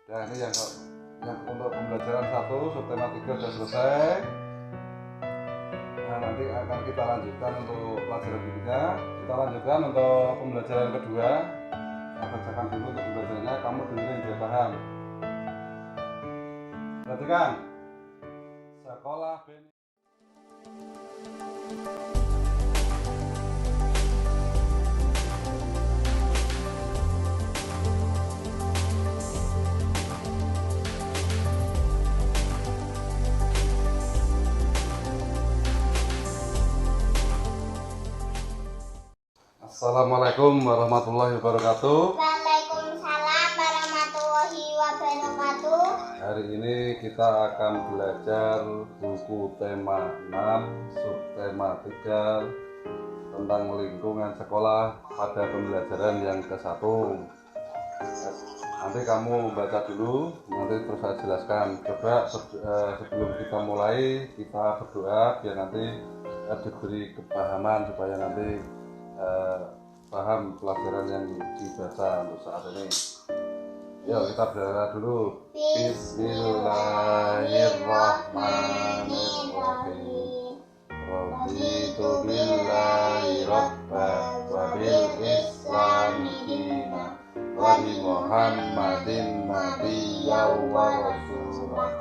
Dan ini yang untuk pembelajaran 1 subtema 3 sudah selesai. Nah, nanti akan kita lanjutkan untuk pelajaran berikutnya. Kita lanjutkan untuk pembelajaran kedua. Saya bacakan dulu untuk pembelajarannya, kamu dengerin biar paham. Perhatikan. Sekolah Beni. Assalamualaikum warahmatullahi wabarakatuh. Waalaikumsalam warahmatullahi wabarakatuh. Hari ini kita akan belajar buku tema 6 subtema 3 tentang lingkungan sekolah pada pembelajaran yang ke-1. Nanti kamu baca dulu, nanti terus saya jelaskan. Coba sebelum kita mulai kita berdoa biar nanti diberi kepahaman supaya nanti paham pelajaran yang dibaca untuk saat ini. Yuk kita berdoa dulu. Bismillahirrahmanirrahim. Raditu billahi rabba wa bil islami dina wa bi Muhammadin nabiyya wa rasulah.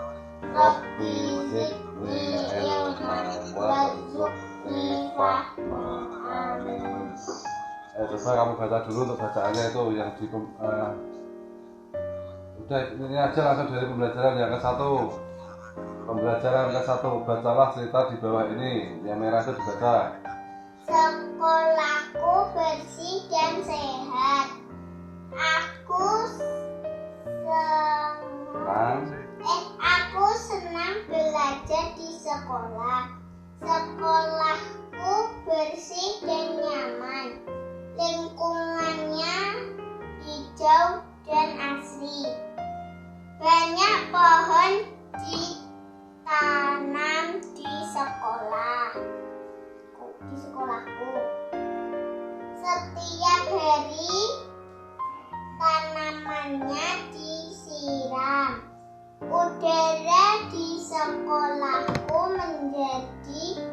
Rabbi zidni ilman warzuqni fahma. Amin. Coba kamu baca dulu untuk bacaannya itu yang di udah ini aja langsung dari pembelajaran yang ke-1. Pembelajaran ke-1, bacalah cerita di bawah ini. Yang merah itu dibaca. Sekolahku bersih dan sehat. Aku senang belajar di sekolah. Sekolahku bersih dan nyaman. Lingkungannya hijau dan asri. Banyak pohon ditanam di sekolahku. Setiap hari tanamannya disiram. Udara di sekolahku menjadi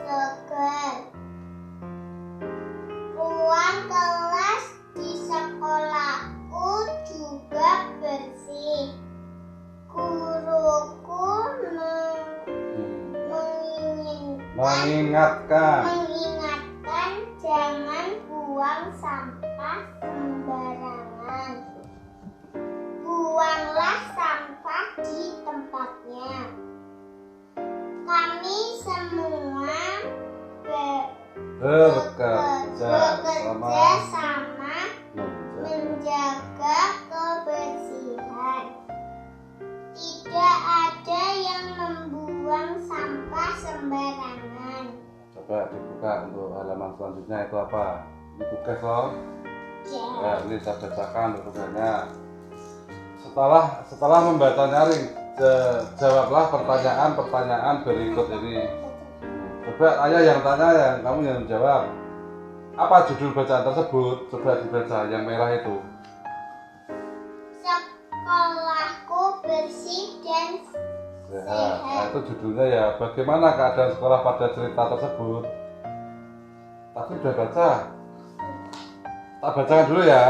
segar. Ruang kelas di sekolahku juga bersih. Guruku mengingatkan jangan buang sampah sembarangan. Buanglah sampah di tempatnya. Kami semua bekerja sama menjaga kebersihan. Tidak ada yang membuang sampah sembarangan. Coba dibuka untuk halaman selanjutnya itu apa? Ini tugas loh. Ya, ini saya bacakan tugasnya. Setelah membaca nyaring, jawablah pertanyaan-pertanyaan berikut ini. Coba ayah yang tanya, kamu yang jawab. Apa judul bacaan tersebut? Coba dibaca yang merah itu. Sekolahku bersih dan sehat. Nah, itu judulnya ya. Bagaimana keadaan sekolah pada cerita tersebut? Tadi udah baca. Tak bacakan dulu ya.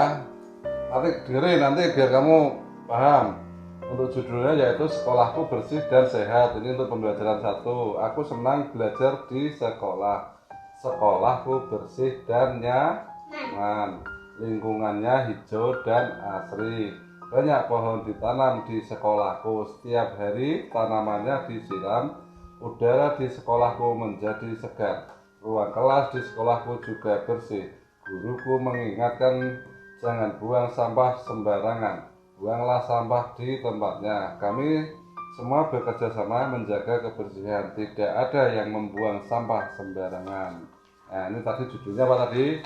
Nanti dengerin nanti biar kamu paham. Untuk judulnya yaitu sekolahku bersih dan sehat. Ini untuk pembelajaran 1. Aku senang belajar di sekolah. Sekolahku bersih dan nyaman. Lingkungannya hijau dan asri. Banyak pohon ditanam di sekolahku. Setiap hari tanamannya disiram. Udara di sekolahku menjadi segar. Ruang kelas di sekolahku juga bersih. Guruku mengingatkan jangan buang sampah sembarangan. Buanglah sampah di tempatnya. Kami semua bekerja sama menjaga kebersihan. Tidak ada yang membuang sampah sembarangan. Nah, ini tadi judulnya apa tadi?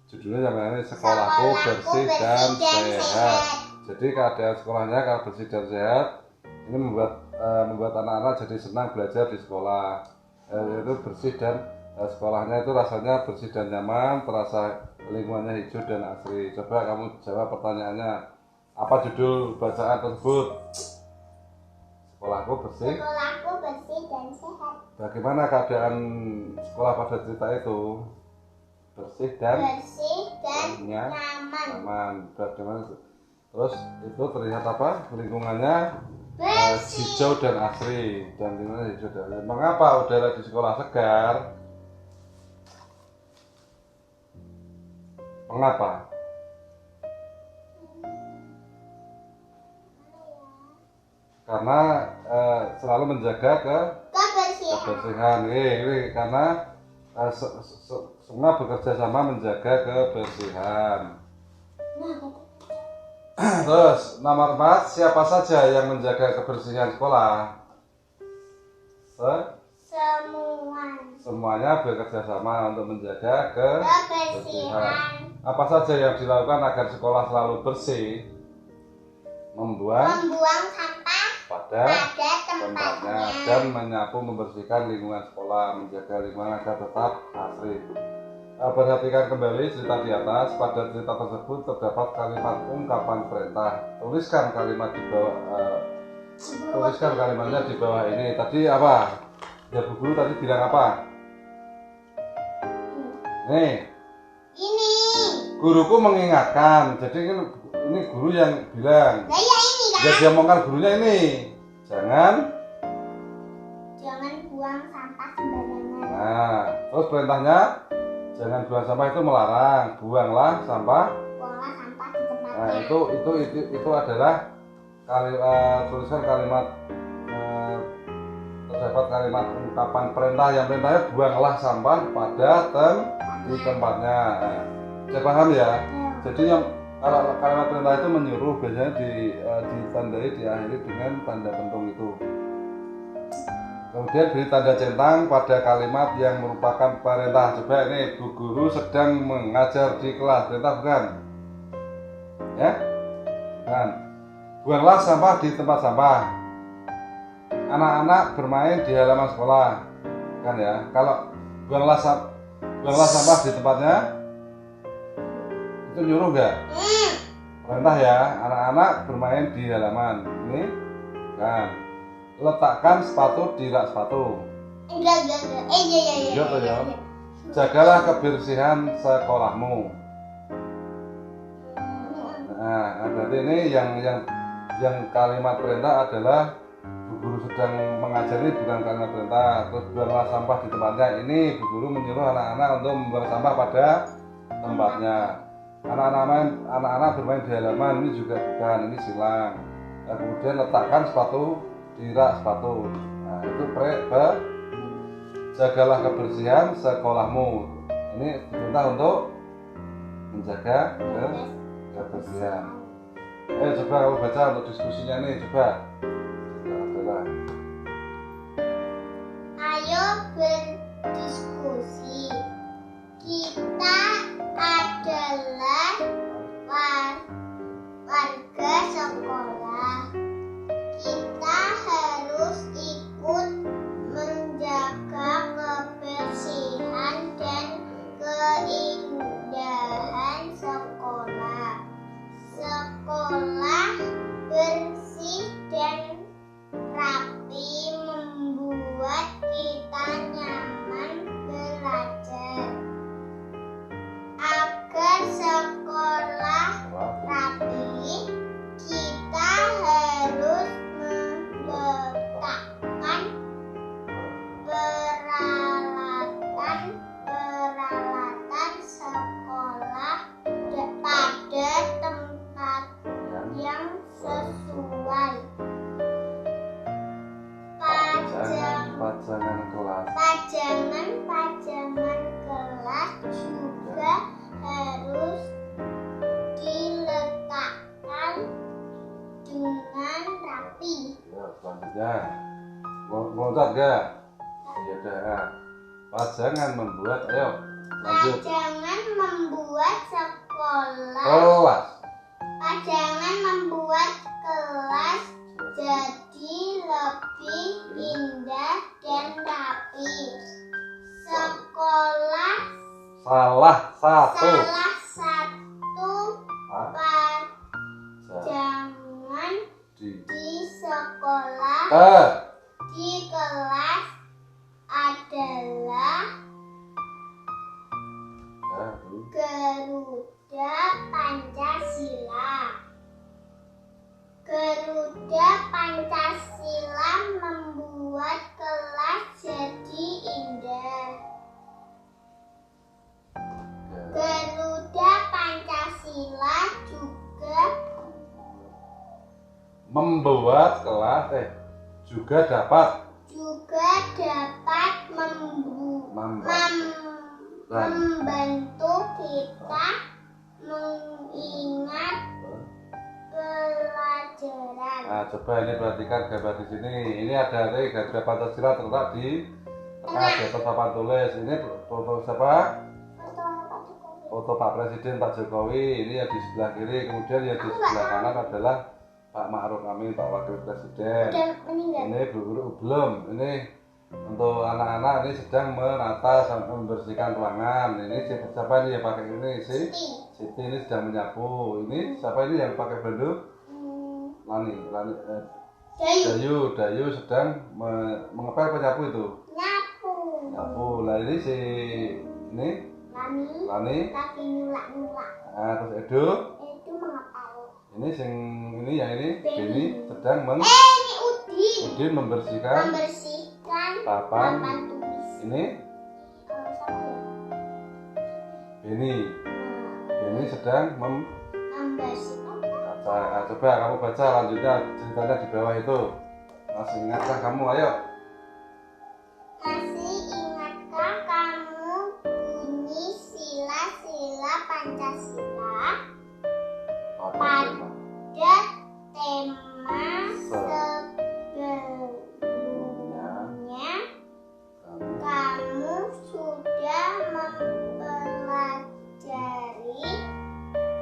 Judulnya yang ini sekolahku bersih dan sehat. Jadi keadaan sekolahnya kalau bersih dan sehat, ini membuat anak-anak jadi senang belajar di sekolah. Itu bersih dan sekolahnya itu rasanya bersih dan nyaman, terasa lingkungannya hijau dan asri. Coba kamu jawab pertanyaannya. Apa judul bacaan tersebut? Sekolahku bersih. Sekolahku bersih dan sehat. Bagaimana keadaan sekolah pada cerita itu? Bersih dan nyaman. Bagaimana? Terus itu terlihat apa? Lingkungannya hijau dan asri. Dan lingkungannya hijau dan asri. Mengapa udara di sekolah segar? Mengapa? Karena selalu menjaga kebersihan. Ini karena semua bekerja sama menjaga kebersihan. Terus nomor 4, siapa saja yang menjaga kebersihan sekolah? Semuanya bekerja sama untuk menjaga kebersihan. Apa saja yang dilakukan agar sekolah selalu bersih? Membuang sampah pada tempatnya dan menyapu membersihkan lingkungan sekolah, menjaga lingkungan agar tetap asri. Perhatikan kembali cerita di atas. Pada cerita tersebut terdapat kalimat ungkapan perintah. Tuliskan kalimat di bawah. Tuliskan kalimatnya di bawah ini. Tadi apa? Ya Bu Guru tadi bilang apa? Nih. Ini. Guruku mengingatkan. Jadi ini guru yang bilang. Nah, ya ini kan. Ya dia omongkan gurunya ini. Jangan buang sampah sembarangan. Nah, terus perintahnya jangan buang sampah itu melarang. Buanglah sampah Di tempatnya. Nah, itu adalah tulisan kalimat terdapat kalimat ungkapan perintah. Yang perintahnya buanglah sampah pada di tempatnya. Nah, saya paham ya. Jadi yang kalau kalimat perintah itu menyuruh biasanya ditandai diakhiri dengan tanda pentung itu. Kemudian beri tanda centang pada kalimat yang merupakan perintah. Coba ini Bu Guru sedang mengajar di kelas, perintah bukan? Ya? Bukan. Buanglah sampah di tempat sampah. Anak-anak bermain di halaman sekolah. Kan ya? Kalau buanglah sampah di tempatnya, itu nyuruh nggak? Perintah ya, anak-anak bermain di halaman. Ini kan. Letakkan sepatu di rak sepatu. Enggak. Iya. Jagalah kebersihan sekolahmu. Nah, berarti ini yang kalimat perintah adalah Bu Guru sedang mengajar ini bukan kalimat perintah. Terus buanglah sampah di tempatnya. Ini Bu Guru menyuruh anak-anak untuk membuang sampah pada tempatnya. Anak-anak bermain di halaman ini juga bukan, ini silang. Nah, kemudian letakkan sepatu di rak sepatu. Nah, itu jagalah kebersihan sekolahmu. Ini diperintah untuk menjaga kebersihan. Coba kamu baca untuk diskusinya nih, coba. Ayo berdiskusi. Kita adalah warga sekolah. Kita harus ikut menjaga kebersihan dan keindahan sekolah. Sekolah bersih dan rapi membuat kita nyaman belajar. Agar sekolah rapi, kita harus meletakkan peralatan sekolah pada tempat yang sesuai. Pajangan kelas juga harus diletakkan dengan rapi. Ya, selanjutnya mau gak? Ya udah. Pajangan membuat, ayo lanjut. Pajangan membuat sekolah. Kelas. Pajangan membuat kelas jadi lebih indah dan rapi. Sekolah Salah satu pajangan di kelas adalah Garuda Pancasila. Garuda Pancasila membuat kelas jadi indah. Garuda Pancasila juga membuat kelas juga dapat membantu kita mengingat pelajaran. Nah, coba ini perhatikan gambar di sini. Ini ada Garuda Pancasila terletak di tengah di atas papan tulis. Ini foto siapa? Foto Pak Presiden Pak Jokowi. Ini yang di sebelah kiri. Kemudian yang di sebelah kanan adalah Pak Ma'ruf Amin, Pak Wakil Presiden. Ini belum. Ini untuk anak-anak ini sedang menata sampai membersihkan ruangan. Ini siapa ini yang pakai ini sih? Siti ini sedang menyapu. Ini siapa ini yang pakai banduk? Lani, Dayu sedang mengepel penyapu itu. Nyapu. Lah ini ini Lani lagi nyulak-nyulak. Nah, terus Edo Mengepel. ini yang ini Beni sedang Ini Udin membersihkan papan tulis. ini Beni sedang Membersihkan. Nah, coba kamu baca lanjutnya ceritanya di bawah itu. Masih ingatkah kamu? Ayo. Masih ingatkah kamu bunyi sila-sila Pancasila pada tema sebelumnya? Kamu sudah mempelajari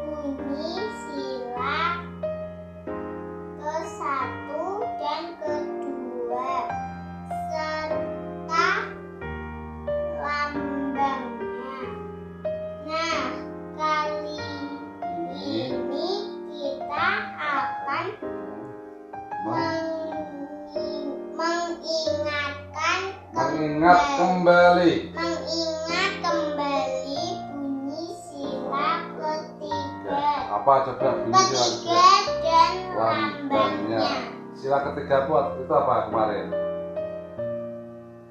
bunyi sila ke-1 dan ke-2 serta lambangnya. Nah, kali ini kita akan mengingat kembali bunyi sila ketiga. Apa coba bunyi sila Ketiga dan lambangnya. Sila ketiga itu apa kemarin?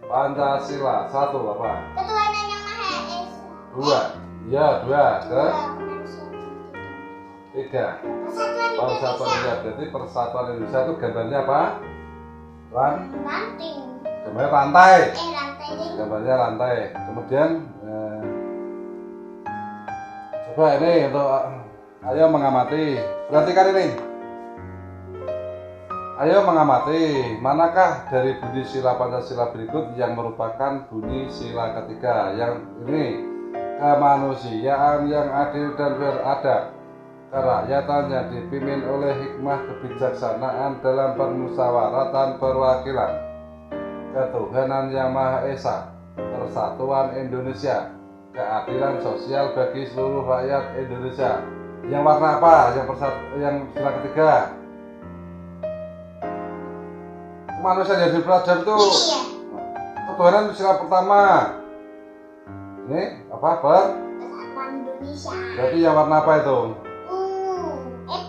Pancasila. 1 apa? Ketuhanan yang Maha Esa. 2. Ya, 2. Ke 3. Persatuan Indonesia. Jadi Persatuan Indonesia itu gambarnya apa? Ranting. Gambarnya rantai. Rantai deh. Gambarnya rantai. Kemudian coba ini untuk ayo mengamati. Perhatikan ini. Ayo mengamati, manakah dari bunyi sila Pancasila berikut yang merupakan bunyi sila ketiga? Yang ini, kemanusiaan yang adil dan beradab, kerakyatan yang dipimpin oleh hikmah kebijaksanaan dalam permusyawaratan perwakilan, ketuhanan yang Maha Esa, persatuan Indonesia, keadilan sosial bagi seluruh rakyat Indonesia. Yang warna apa? Yang sila ketiga? Kemanusiaan yang beradab itu ketuhanan sila pertama. Ini apa? Persatuan Indonesia. Berarti yang warna apa itu?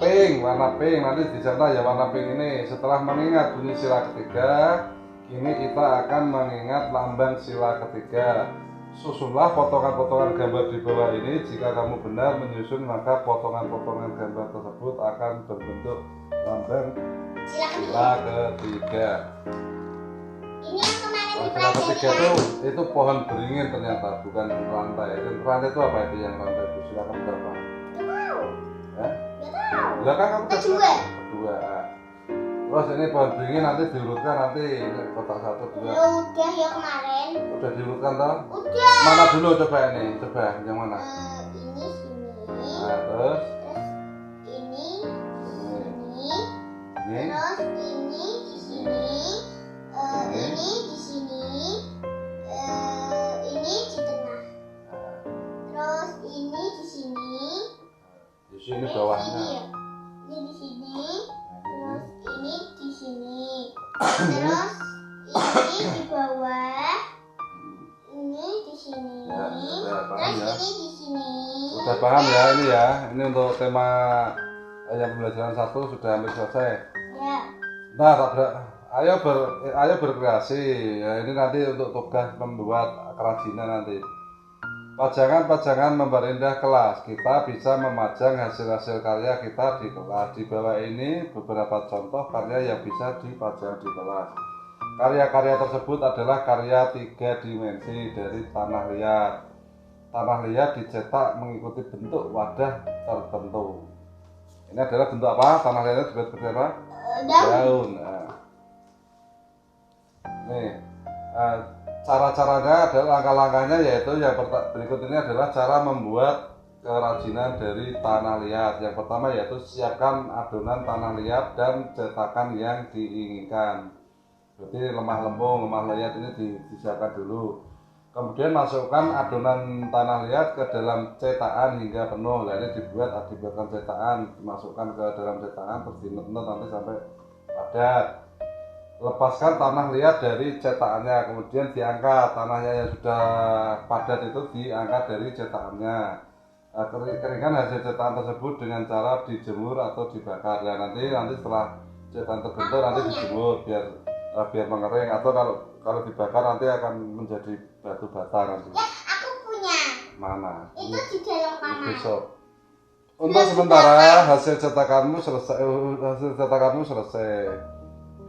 Pink, warna pink. Nanti di sana ya warna pink ini. Setelah mengingat bunyi sila ketiga, kini kita akan mengingat lambang sila ketiga. Susunlah potongan-potongan gambar di bawah ini. Jika kamu benar menyusun, maka potongan-potongan gambar tersebut akan berbentuk lambang sila ketiga. Ini yang kemarin Sila ketiga itu pohon beringin ternyata, bukan rantai. Dan rantai itu apa itu yang rantai itu? Silakan berapa? Ya? Lah kan kamu Kedua. Terus ini pohon beringin nanti diurutkan nanti kotak 1, 2. Ya udah ya kemarin. Udah diurutkan toh? Udah. Mana dulu coba ini? Coba yang mana? Ini sini. Nah, terus Ini ini. terus ini di sini. Ini di sini. Ini di tengah. Terus ini di sini. Di sini bawahnya. Ini di sini. Terus ini di sini. Terus ini di bawah. Ini di sini. Ya, paham Terus ya. ini di sini. Udah paham ya ini ya. Ini untuk tema yang pembelajaran 1 sudah hampir selesai. Ya. Nah, ayo berkreasi. Ya, ini nanti untuk tugas membuat kerajinan nanti. Pajangan-pajangan memperindah kelas. Kita bisa memajang hasil-hasil karya kita di kelas. Di bawah ini beberapa contoh karya yang bisa dipajang di kelas. Karya-karya tersebut adalah karya 3 dimensi dari tanah liat. Tanah liat dicetak mengikuti bentuk wadah tertentu. Ini adalah bentuk apa? Tanah liatnya dibuat seperti apa? Daun. Nah. Nih, cara-caranya adalah langkah-langkahnya yaitu yang berikut ini adalah cara membuat kerajinan dari tanah liat. Yang pertama yaitu siapkan adonan tanah liat dan cetakan yang diinginkan. Berarti lemah lembung, lemah liat ini disiapkan dulu. Kemudian masukkan adonan tanah liat ke dalam cetakan hingga penuh. Nah, ini dibuatkan cetakan, dimasukkan ke dalam cetakan terus dinut-nut nanti sampai padat. Lepaskan tanah liat dari cetakannya, kemudian diangkat tanahnya yang sudah padat itu diangkat dari cetakannya. Keringkan hasil cetakan tersebut dengan cara dijemur atau dibakar. Ya, nanti setelah cetakan terbentuk nanti dijemur biar mengering, atau kalau dibakar nanti akan menjadi batu bata nanti. Ya, aku punya. Mana? Itu di dalam kamar. Besok. Untuk sementara hasil cetakanmu selesai.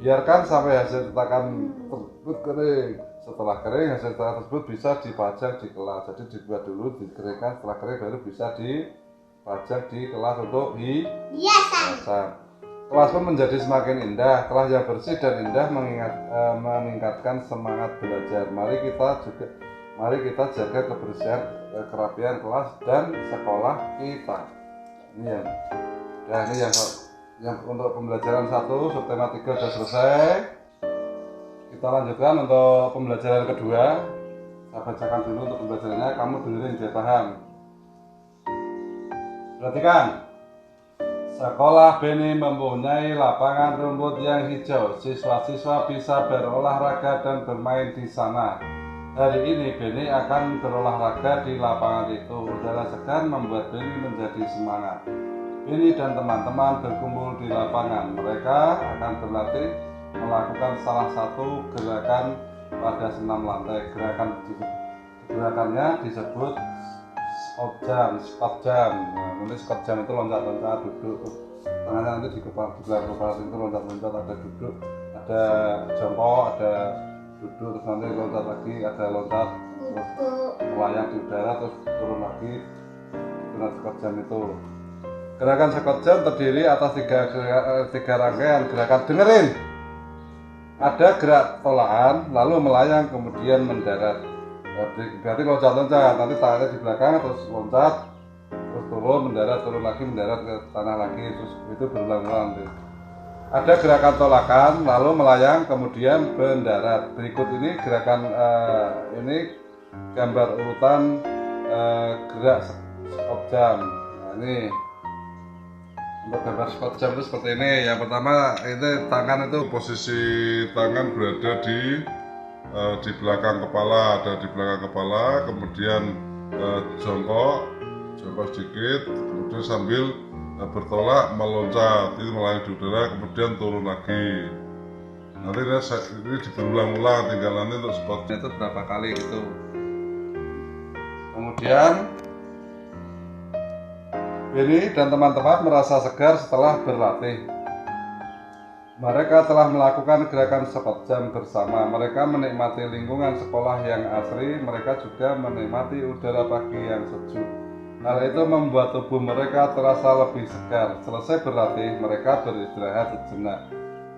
Biarkan sampai hasil cetakan tersebut kering. Setelah kering, hasil cetakan tersebut bisa dipajang di kelas. Jadi dibuat dulu, dikeringkan, setelah kering baru bisa dipajang di kelas untuk hiasan. Kelas pun menjadi semakin indah. Kelas yang bersih dan indah meningkatkan semangat belajar. Mari kita jaga kebersihan, kerapian kelas dan sekolah kita. Ini yang untuk pembelajaran 1 subtema 3 sudah selesai. Kita lanjutkan untuk pembelajaran kedua. Saya bacakan dulu untuk pembelajarannya, kamu dengerin biar paham. Perhatikan. Sekolah Beni mempunyai lapangan rumput yang hijau. Siswa-siswa bisa berolahraga dan bermain di sana. Hari ini Beni akan berolahraga di lapangan itu. Udara segar membuat Beni menjadi semangat. Beni dan teman-teman berkumpul di lapangan. Mereka akan berlatih melakukan salah satu gerakan pada senam lantai. Gerakannya disebut squat jam. Nah, nanti squat jam itu loncat-loncat, duduk. Tangannya nanti di belakang kepala itu loncat-loncat, ada duduk, ada jongkok, ada duduk, terus nanti loncat lagi, ada loncat, terus melayang di udara, terus turun lagi. Itu squat jam itu. Gerakan squat jam terdiri atas tiga rangkaian gerakan. Dengerin. Ada gerak tolaan, lalu melayang, kemudian mendarat. Berarti loncat-loncat, nanti tangannya di belakang, terus loncat, terus turun, mendarat, turun lagi, mendarat ke tanah lagi, terus itu berulang-ulang. Ada gerakan tolakan, lalu melayang, kemudian mendarat. Berikut ini gerakan ini gambar urutan gerak squat jam. Nah, ini untuk gambar squat jam itu seperti ini. Yang pertama ini tangan itu posisi tangan berada di belakang kepala, ada di belakang kepala, kemudian jongkok sedikit, kemudian sambil bertolak meloncat, itu melayang di udara, kemudian turun lagi. Nanti ini berulang-ulang, tinggal nanti untuk spotnya itu berapa kali gitu. Kemudian Beni dan teman-teman merasa segar setelah berlatih. Mereka telah melakukan gerakan squat jam bersama. Mereka menikmati lingkungan sekolah yang asri. Mereka juga menikmati udara pagi yang sejuk. Hal itu membuat tubuh mereka terasa lebih segar. Selesai berlatih, mereka beristirahat sejenak.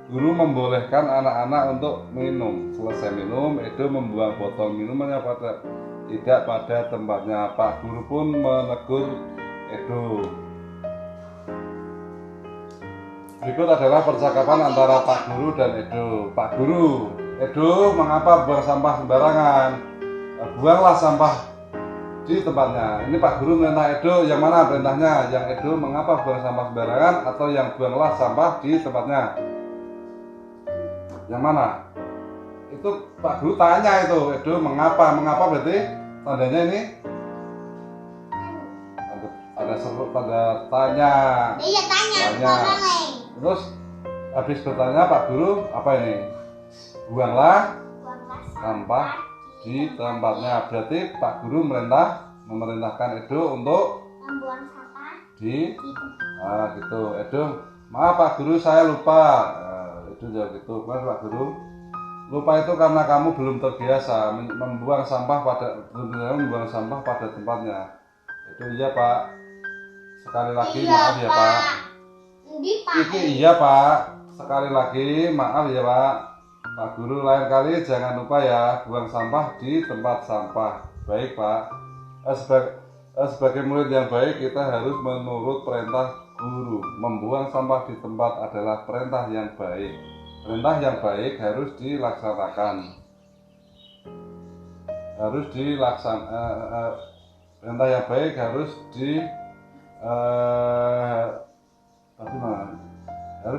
Guru membolehkan anak-anak untuk minum. Selesai minum, Edo membuang botol minumannya tidak pada tempatnya. Pak Guru pun menegur Edo. Berikut adalah percakapan antara Pak Guru dan Edo. Pak Guru, Edo mengapa buang sampah sembarangan? Buanglah sampah di tempatnya. Ini Pak Guru merintah Edo, yang mana perintahnya? Yang Edo mengapa buang sampah sembarangan atau yang buanglah sampah di tempatnya? Yang mana? Itu Pak Guru tanya itu, Edo mengapa? Mengapa berarti tandanya ini ada seru, tanda tanya. Iya tanya. Tanya. Terus habis bertanya Pak Guru apa ini? Buanglah sampah di tempatnya. Berarti Pak Guru memerintahkan Edo untuk membuang sampah di tempat. nah gitu. Edo, maaf Pak Guru saya lupa. Edo jawab gitu. Kenapa Pak Guru? Lupa itu karena kamu belum terbiasa membuang sampah pada tempatnya. Itu iya Pak. Sekali lagi Iya, maaf ya Pak. Pak. Iya Pak. Sekali lagi maaf ya Pak. Pak Guru lain kali jangan lupa ya buang sampah di tempat sampah. Baik Pak. Sebagai murid yang baik kita harus menurut perintah guru. Membuang sampah di tempat adalah perintah yang baik. Perintah yang baik harus dilaksanakan. Perintah yang baik harus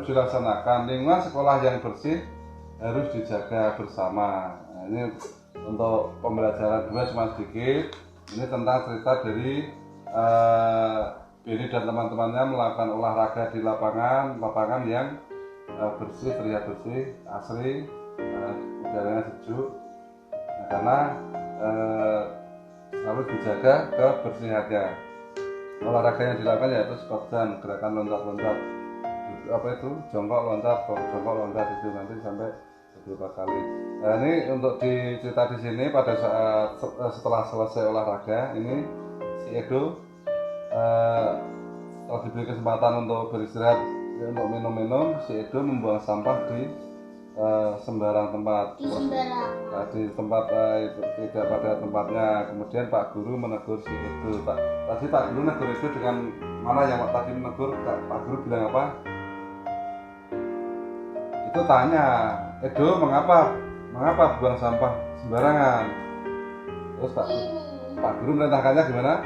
dilaksanakan. Lingkungan sekolah yang bersih harus dijaga bersama. Nah, ini untuk pembelajaran 2 cuma sedikit. Ini tentang cerita dari Benny dan teman-temannya melakukan olahraga di lapangan yang bersih, terlihat bersih, asri, udaranya sejuk. Nah, karena selalu dijaga kebersihannya. Olahraga yang dilakukan yaitu squat jump, gerakan loncat-loncat, jongkok loncat itu nanti sampai beberapa kali. Nah ini untuk dicerita di sini pada saat setelah selesai olahraga ini si Edo setelah diberi kesempatan untuk beristirahat untuk minum-minum, si Edo membuang sampah di sembarang tempat. Di tempat itu tidak pada tempatnya. Kemudian Pak Guru menegur si Edo. Tadi Pak Guru menegur Edo dengan mana yang tadi menegur? Pak Guru bilang apa? Itu tanya, Edo mengapa buang sampah sembarangan? Terus Pak Guru merintahkannya gimana?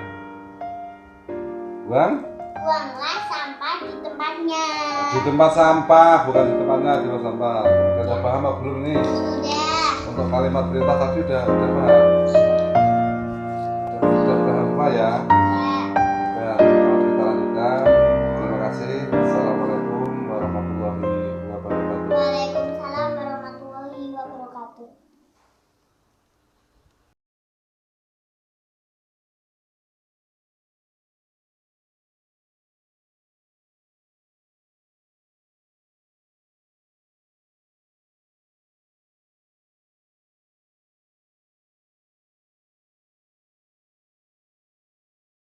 Buanglah sampah di tempatnya. Di tempat sampah, bukan di tempatnya, di tempat sampah. Sudah paham Pak belum nih? Sudah. Untuk kalimat perintah tadi udah paham? Sudah paham ya?